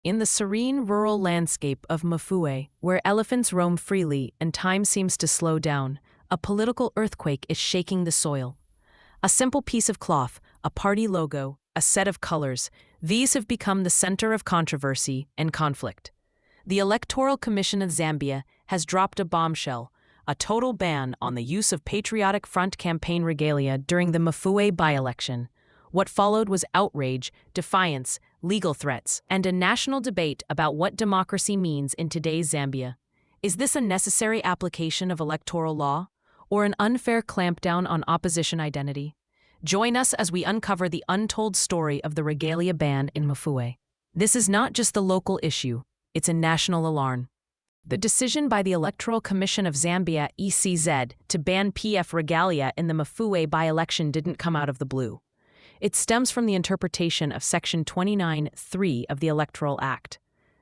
In the serene rural landscape of Mfuwe, where elephants roam freely and time seems to slow down, a political earthquake is shaking the soil. A simple piece of cloth, a party logo, a set of colors, these have become the center of controversy and conflict. The Electoral Commission of Zambia has dropped a bombshell, a total ban on the use of Patriotic Front campaign regalia during the Mfuwe by-election. What followed was outrage, defiance, legal threats, and a national debate about what democracy means in today's Zambia. Is this a necessary application of electoral law, or an unfair clampdown on opposition identity? Join us as we uncover the untold story of the regalia ban in Mfuwe. This is not just the local issue, it's a national alarm. The decision by the Electoral Commission of Zambia (ECZ) to ban PF regalia in the Mfuwe by-election didn't come out of the blue. It stems from the interpretation of Section 29(3) of the Electoral Act.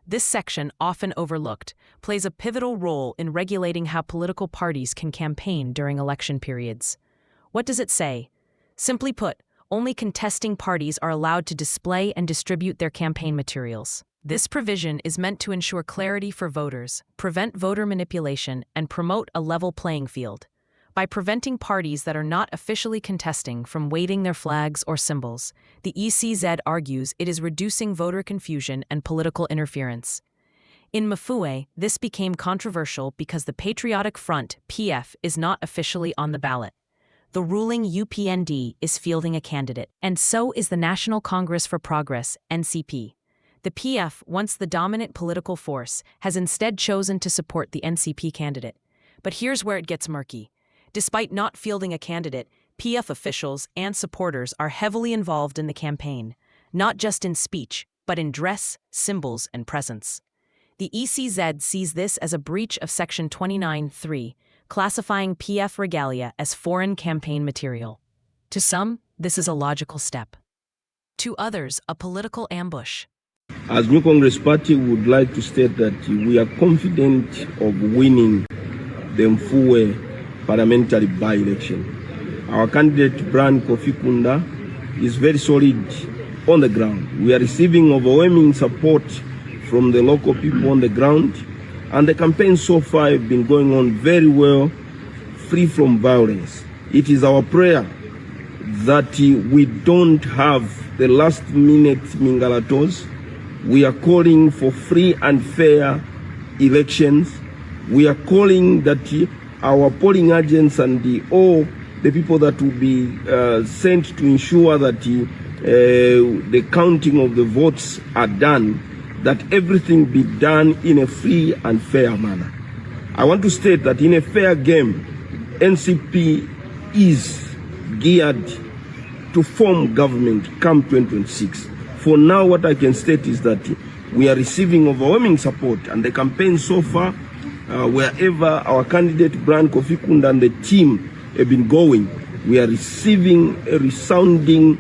This section, often overlooked, plays a pivotal role in regulating how political parties can campaign during election periods. What does it say? Simply put, only contesting parties are allowed to display and distribute their campaign materials. This provision is meant to ensure clarity for voters, prevent voter manipulation, and promote a level playing field. By preventing parties that are not officially contesting from waving their flags or symbols, the ECZ argues it is reducing voter confusion and political interference. In Mfuwe, this became controversial because the Patriotic Front (PF) is not officially on the ballot. The ruling UPND is fielding a candidate, and so is the National Congress for Progress (NCP). The PF, once the dominant political force, has instead chosen to support the NCP candidate. But here's where it gets murky. Despite not fielding a candidate, PF officials and supporters are heavily involved in the campaign, not just in speech, but in dress, symbols, and presence. The ECZ sees this as a breach of Section 29(3), classifying PF regalia as foreign campaign material. To some, this is a logical step. To others, a political ambush. As New Congress Party, we would like to state that we are confident of winning the Mfuwe Parliamentary by-election. Our candidate, Brian Kofi Kunda, is very solid on the ground. We are receiving overwhelming support from the local people on the ground, and the campaign so far has been going on very well, free from violence. It is our prayer that we don't have the last-minute mingalatos. We are calling for free and fair elections. We are calling that our polling agents and all the people that will be sent to ensure that the counting of the votes are done, that everything be done in a free and fair manner. I want to state that in a fair game, NCP is geared to form government come 2026. For now, what I can state is that we are receiving overwhelming support, and the campaign so far, wherever our candidate Brian Kofi Kunda and the team have been going, we are receiving a resounding,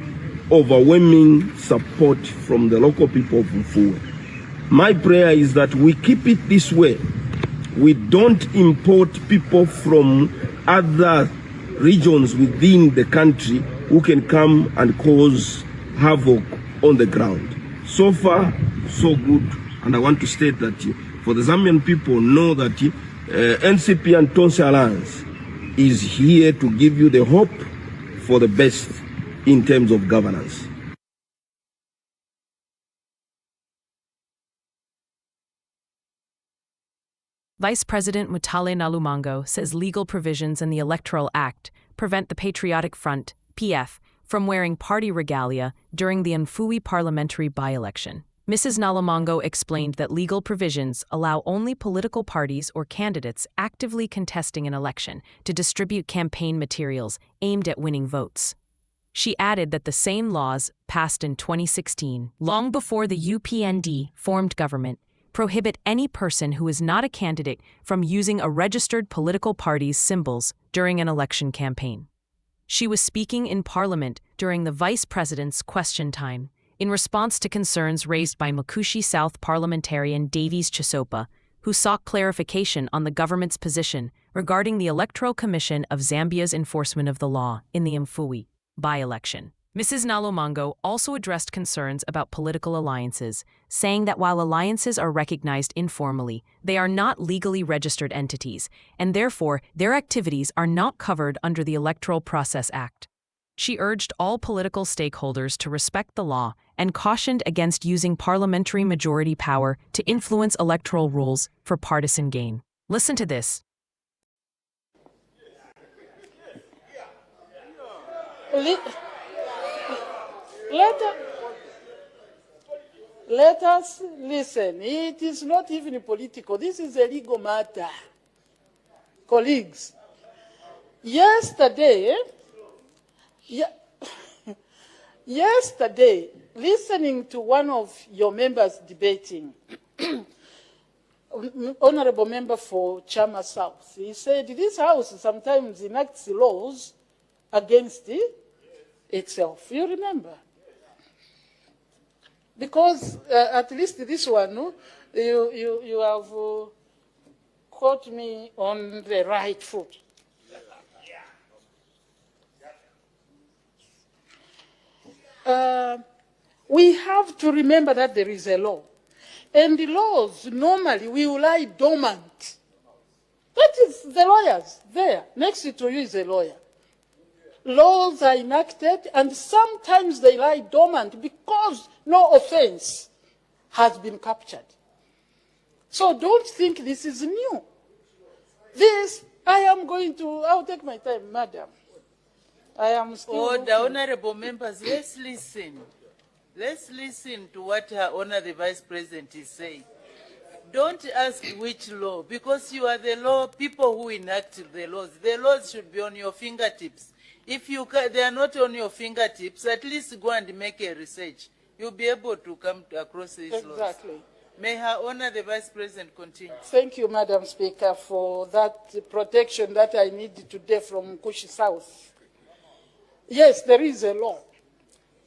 overwhelming support from the local people of Mfuwe. My prayer is that we keep it this way. We don't import people from other regions within the country who can come and cause havoc on the ground. So far, so good. And I want to state that for the Zambian people, know that NCP and Tonse Alliance is here to give you the hope for the best in terms of governance. Vice President Mutale Nalumango says legal provisions in the Electoral Act prevent the Patriotic Front, PF, from wearing party regalia during the Mfuwe parliamentary by-election. Mrs. Nalumango explained that legal provisions allow only political parties or candidates actively contesting an election to distribute campaign materials aimed at winning votes. She added that the same laws, passed in 2016, long before the UPND formed government, prohibit any person who is not a candidate from using a registered political party's symbols during an election campaign. She was speaking in Parliament during the Vice President's question time, in response to concerns raised by Makushi South parliamentarian Davies Chisopa, who sought clarification on the government's position regarding the Electoral Commission of Zambia's enforcement of the law in the Mfuwe by-election. Mrs. Nalumango also addressed concerns about political alliances, saying that while alliances are recognized informally, they are not legally registered entities, and therefore their activities are not covered under the Electoral Process Act. She urged all political stakeholders to respect the law and cautioned against using parliamentary majority power to influence electoral rules for partisan gain. Listen to this. Let us listen. It is not even political. This is a legal matter. Colleagues, yesterday, listening to one of your members debating, honorable member for Chama South, he said this house sometimes enacts laws against itself. You remember? Because at least this one, you have caught me on the right foot. We have to remember that there is a law. And the laws normally will lie dormant. That is the lawyers there. Next to you is a lawyer. Laws are enacted and sometimes they lie dormant because no offense has been captured. So don't think this is new. This, I'll take my time, madam. I am still Order, honorable members, let's listen. Let's listen to what Her Honor the Vice President is saying. Don't ask which law, because you are the law, people who enact the laws. The laws should be on your fingertips. If they are not on your fingertips, at least go and make a research. You'll be able to come across these laws. Exactly. May Her Honor the Vice President continue. Thank you, Madam Speaker, for that protection that I need today from Kushi South. Yes, there is a law.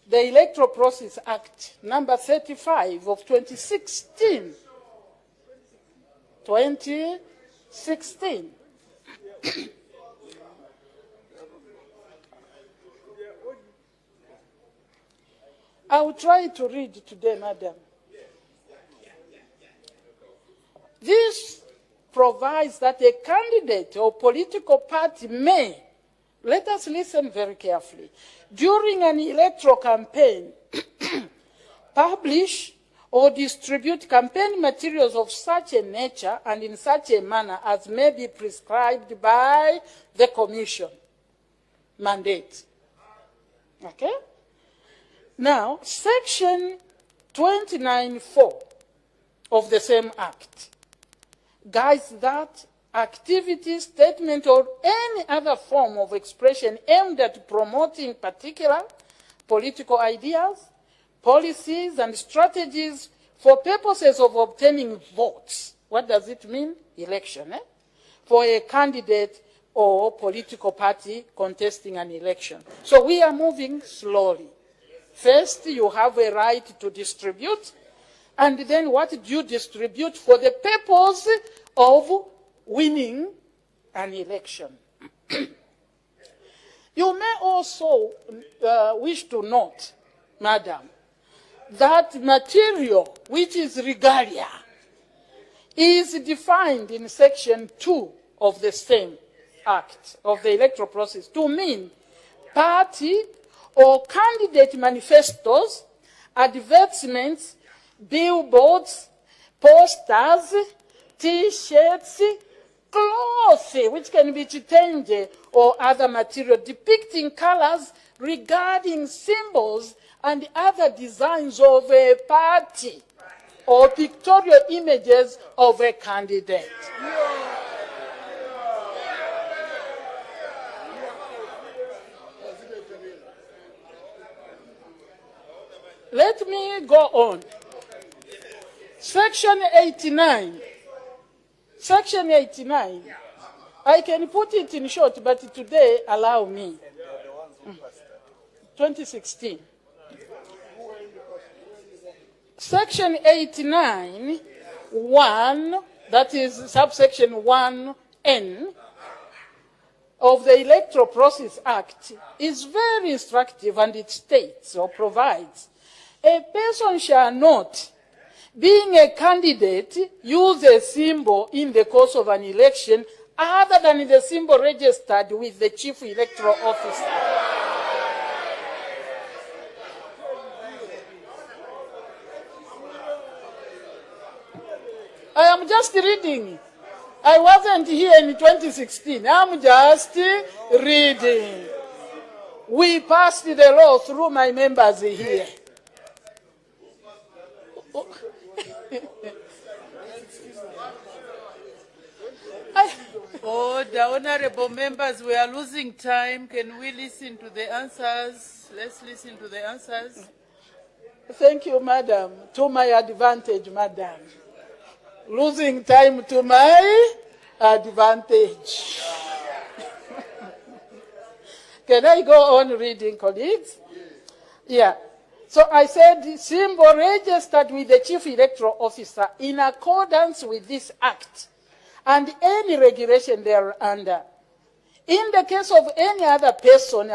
The Electoral Process Act, number 35 of 2016. 2016. I will try to read today, madam. This provides that a candidate or political party may, let us listen very carefully, during an electoral campaign, publish or distribute campaign materials of such a nature and in such a manner as may be prescribed by the Commission mandate. Okay? Now, Section 29(4) of the same Act guides that activity, statement, or any other form of expression aimed at promoting particular political ideas, policies, and strategies for purposes of obtaining votes. What does it mean? Election, for a candidate or political party contesting an election. So we are moving slowly. First, you have a right to distribute, and then what do you distribute for the purpose of winning an election? You may also wish to note, madam, that material, which is regalia, is defined in Section 2 of the same Act of the Electoral Process to mean party or candidate manifestos, advertisements, billboards, posters, T-shirts, clothes, which can be chitenge or other material depicting colors regarding symbols and other designs of a party or pictorial images of a candidate. Let me go on. Section 89. Section 89. I can put it in short, but today allow me. 2016. Section 89, 1, that is subsection 1N, of the Electoral Process Act is very instructive, and it states or provides a person shall not, being a candidate, use a symbol in the course of an election other than the symbol registered with the Chief Electoral Officer. I am just reading. I wasn't here in 2016. I'm just reading. We passed the law through my members here. The honorable members, we are losing time. Can we listen to the answers? Let's listen to the answers. Thank you, madam. To my advantage, madam. Losing time to my advantage. Can I go on reading, colleagues? Yeah. So I said, symbol registered with the Chief Electoral Officer in accordance with this Act and any regulation thereunder. In the case of any other person,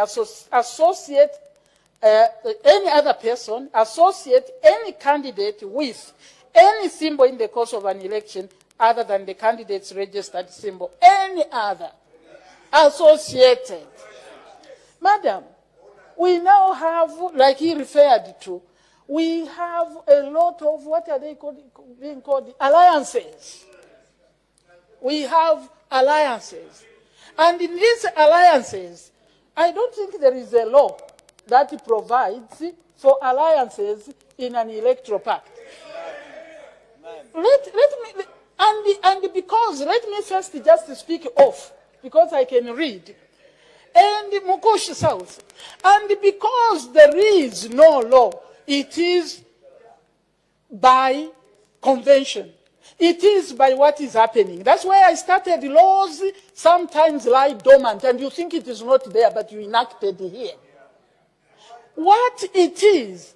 associate any candidate with any symbol in the course of an election other than the candidate's registered symbol, any other associated. Madam, we now have, like he referred to, we have a lot of, what are they being called? Alliances. We have alliances. And in these alliances, I don't think there is a law that provides for alliances in an electoral pact. Let me first just speak off, because I can read. And Mukoshi South. And because there is no law, it is by convention. It is by what is happening. That's why I started. Laws sometimes lie dormant, and you think it is not there, but you enacted here. What it is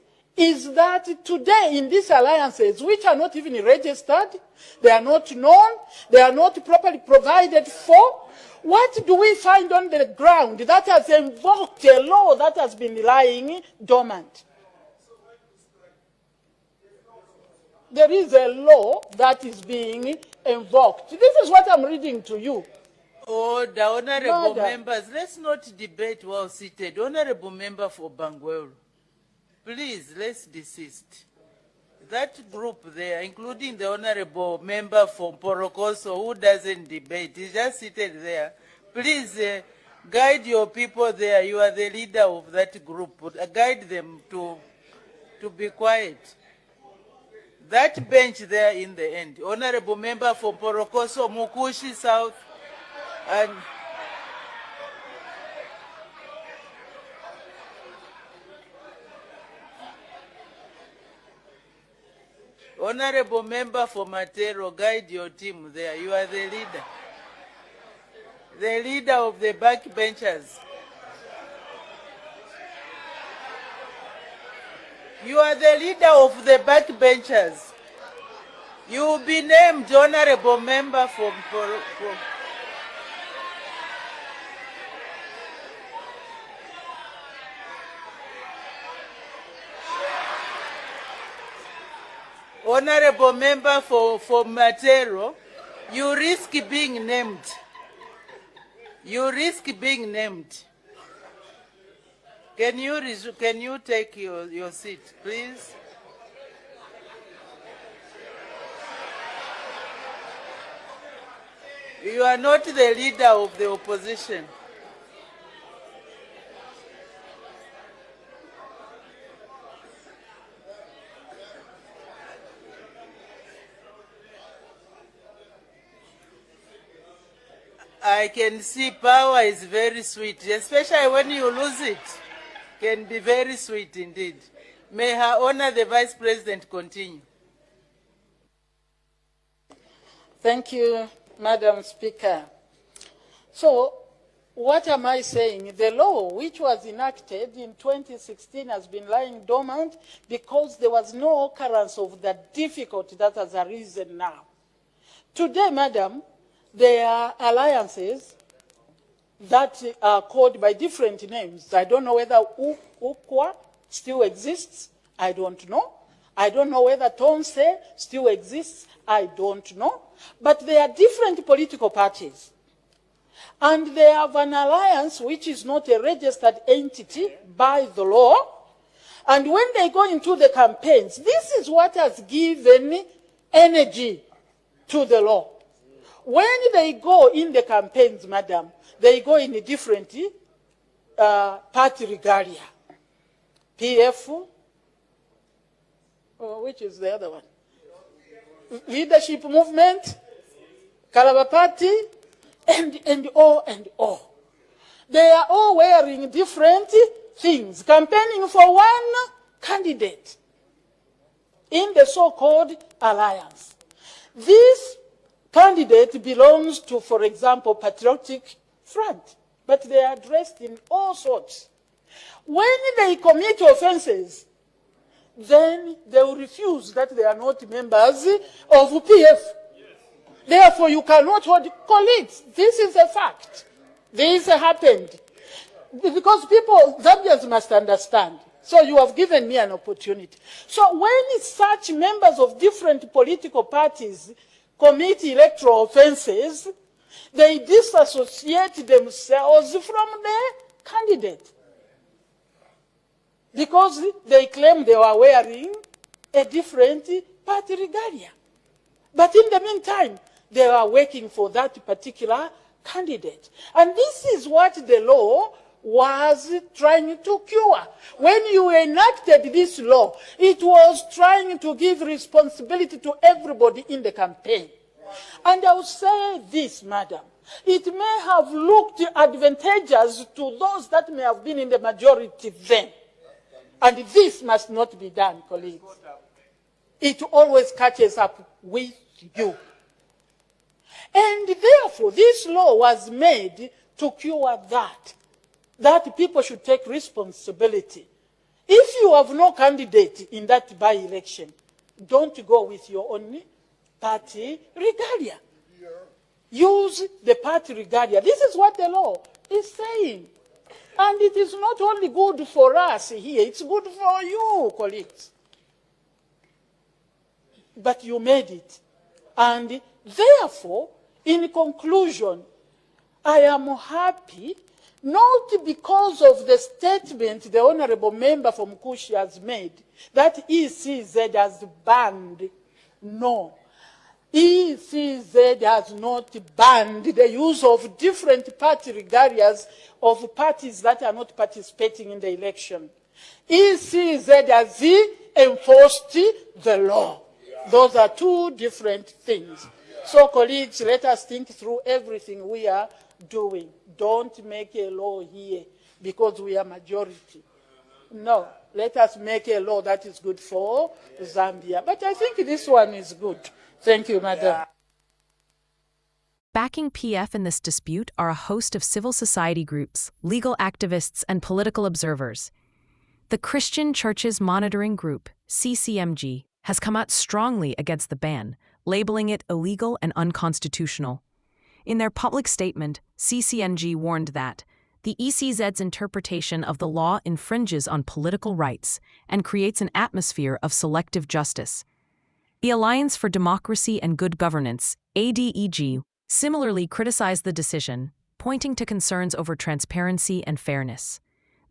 that today in these alliances, which are not even registered, they are not known, they are not properly provided for, what do we find on the ground that has invoked a law that has been lying dormant? There is a law that is being invoked. This is what I'm reading to you. Oh, the honorable members, let's not debate while seated. Honorable member for Bangweru, please, let's desist. That group there, including the honorable member from Porokoso, who doesn't debate, is just seated there. Please guide your people there. You are the leader of that group. Guide them to be quiet. That bench there in the end, honorable member from Porokoso, Mukushi South, and honorable member for Matero, guide your team there. You are the leader of the backbenchers. You are the leader of the backbenchers. You will be named honorable member from honorable member for Matero. You risk being named. You risk being named. Can you take your seat, please? You are not the leader of the opposition. I can see power is very sweet, especially when you lose it. Can be very sweet indeed. May Her Honor the Vice President continue. Thank you, Madam Speaker. So, what am I saying? The law which was enacted in 2016 has been lying dormant because there was no occurrence of the difficulty that has arisen now. Today, Madam, there are alliances that are called by different names. I don't know whether Ukwa still exists. I don't know. I don't know whether Tonse still exists. I don't know. But they are different political parties. And they have an alliance which is not a registered entity by the law. And when they go into the campaigns, this is what has given energy to the law. When they go in the campaigns, madam, they go in a different party regalia. PF, which is the other one? Leadership movement, Calabar Party, and all. They are all wearing different things, campaigning for one candidate in the so-called alliance. This candidate belongs to, for example, Patriotic Front, but they are dressed in all sorts. When they commit offenses, then they will refuse that they are not members of PF. Therefore, you cannot hold colleagues. This is a fact. This happened. Because people, Zambians must understand. So you have given me an opportunity. So when such members of different political parties commit electoral offenses, they disassociate themselves from the candidate. Because they claim they were wearing a different party regalia. But in the meantime, they are working for that particular candidate. And this is what the law was trying to cure. When you enacted this law, it was trying to give responsibility to everybody in the campaign. And I will say this, madam. It may have looked advantageous to those that may have been in the majority then. And this must not be done, colleagues. It always catches up with you. And therefore, this law was made to cure that people should take responsibility. If you have no candidate in that by-election, don't go with your own party regalia. Use the party regalia. This is what the law is saying. And it is not only good for us here, it's good for you, colleagues. But you made it. And therefore, in conclusion, I am happy, not because of the statement the honorable member from Kushi has made, that ECZ has banned. No. ECZ has not banned the use of different party regalias of parties that are not participating in the election. ECZ has enforced the law. Those are two different things. So, colleagues, let us think through everything we are doing. Don't make a law here because we are majority. No, let us make a law that is good for Zambia. But I think this one is good. Thank you, madam. Backing PF in this dispute are a host of civil society groups, legal activists, and political observers. The Christian Churches Monitoring Group, CCMG, has come out strongly against the ban, labeling it illegal and unconstitutional. In their public statement, CCMG warned that the ECZ's interpretation of the law infringes on political rights and creates an atmosphere of selective justice. The Alliance for Democracy and Good Governance, ADEG, similarly criticized the decision, pointing to concerns over transparency and fairness.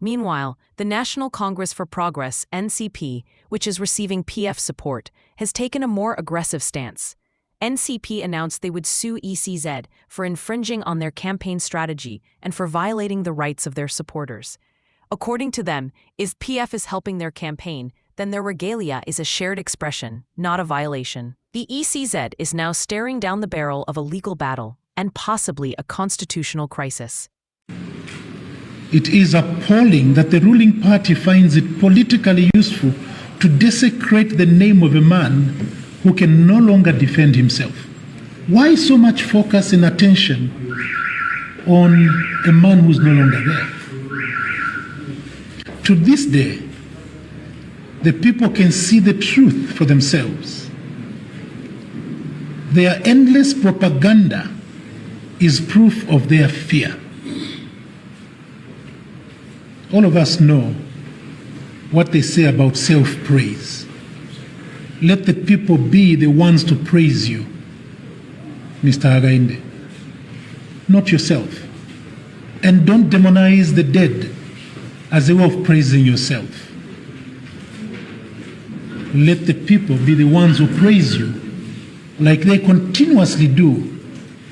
Meanwhile, the National Congress for Progress, NCP, which is receiving PF support, has taken a more aggressive stance. NCP announced they would sue ECZ for infringing on their campaign strategy and for violating the rights of their supporters. According to them, if PF is helping their campaign, then their regalia is a shared expression, not a violation. The ECZ is now staring down the barrel of a legal battle and possibly a constitutional crisis. It is appalling that the ruling party finds it politically useful to desecrate the name of a man who can no longer defend himself. Why so much focus and attention on a man who's no longer there? To this day, the people can see the truth for themselves. Their endless propaganda is proof of their fear. All of us know what they say about self-praise. Let the people be the ones to praise you, Mr. Hakainde, not yourself. And don't demonize the dead as a way of praising yourself. Let the people be the ones who praise you, like they continuously do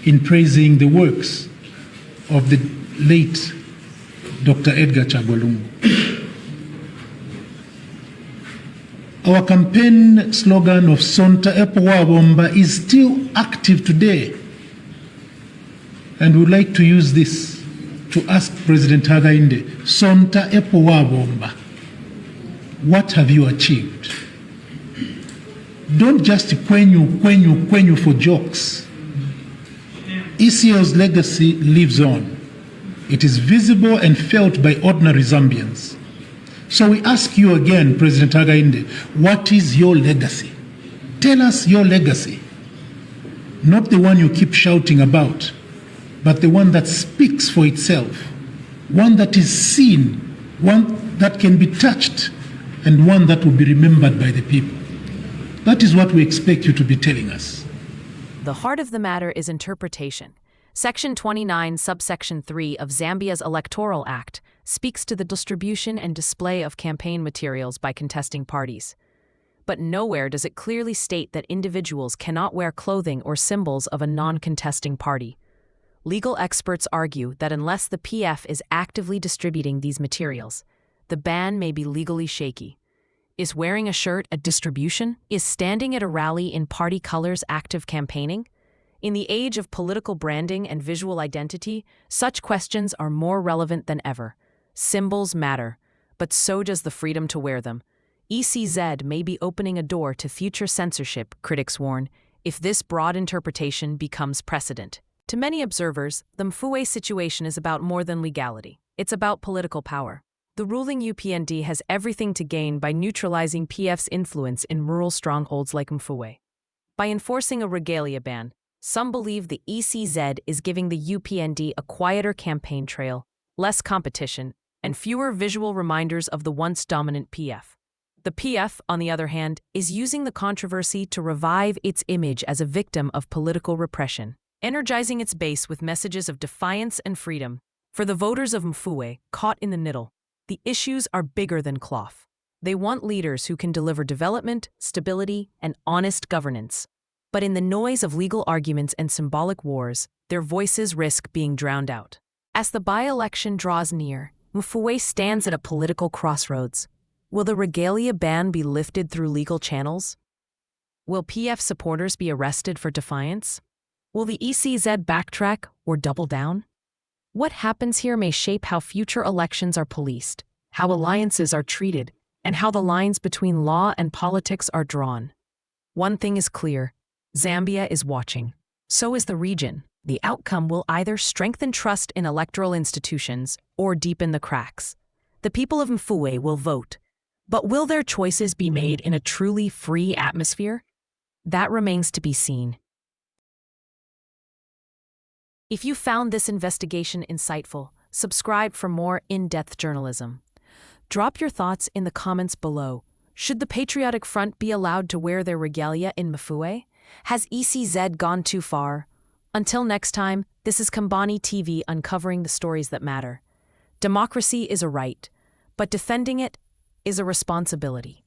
in praising the works of the late Dr. Edgar Chagwa Lungu. Our campaign slogan of Sonta Epo Wabomba is still active today. And we'd like to use this to ask President Hakainde, Sonta Epo Wabomba, what have you achieved? Don't just kwenyu for jokes. ECL's legacy lives on. It is visible and felt by ordinary Zambians. So we ask you again, President Hakainde, what is your legacy? Tell us your legacy. Not the one you keep shouting about, but the one that speaks for itself, one that is seen, one that can be touched, and one that will be remembered by the people. That is what we expect you to be telling us. The heart of the matter is interpretation. Section 29, subsection 3 of Zambia's Electoral Act speaks to the distribution and display of campaign materials by contesting parties. But nowhere does it clearly state that individuals cannot wear clothing or symbols of a non-contesting party. Legal experts argue that unless the PF is actively distributing these materials, the ban may be legally shaky. Is wearing a shirt a distribution? Is standing at a rally in party colors active campaigning? In the age of political branding and visual identity, such questions are more relevant than ever. Symbols matter, but so does the freedom to wear them. ECZ may be opening a door to future censorship, critics warn, if this broad interpretation becomes precedent. To many observers, the Mfuwe situation is about more than legality. It's about political power. The ruling UPND has everything to gain by neutralizing PF's influence in rural strongholds like Mfuwe. By enforcing a Regalia ban, some believe the ECZ is giving the UPND a quieter campaign trail, less competition, and fewer visual reminders of the once dominant PF. The PF, on the other hand, is using the controversy to revive its image as a victim of political repression, energizing its base with messages of defiance and freedom. For the voters of Mfuwe, caught in the middle, the issues are bigger than cloth. They want leaders who can deliver development, stability, and honest governance. But in the noise of legal arguments and symbolic wars, their voices risk being drowned out. As the by-election draws near, Mfuwe stands at a political crossroads. Will the Regalia ban be lifted through legal channels? Will PF supporters be arrested for defiance? Will the ECZ backtrack or double down? What happens here may shape how future elections are policed, how alliances are treated, and how the lines between law and politics are drawn. One thing is clear: Zambia is watching. So is the region. The outcome will either strengthen trust in electoral institutions or deepen the cracks. The people of Mfuwe will vote, but will their choices be made in a truly free atmosphere? That remains to be seen. If you found this investigation insightful, subscribe for more in-depth journalism. Drop your thoughts in the comments below. Should the Patriotic Front be allowed to wear their regalia in Mfuwe? Has ECZ gone too far? Until next time, this is Kambani TV uncovering the stories that matter. Democracy is a right, but defending it is a responsibility.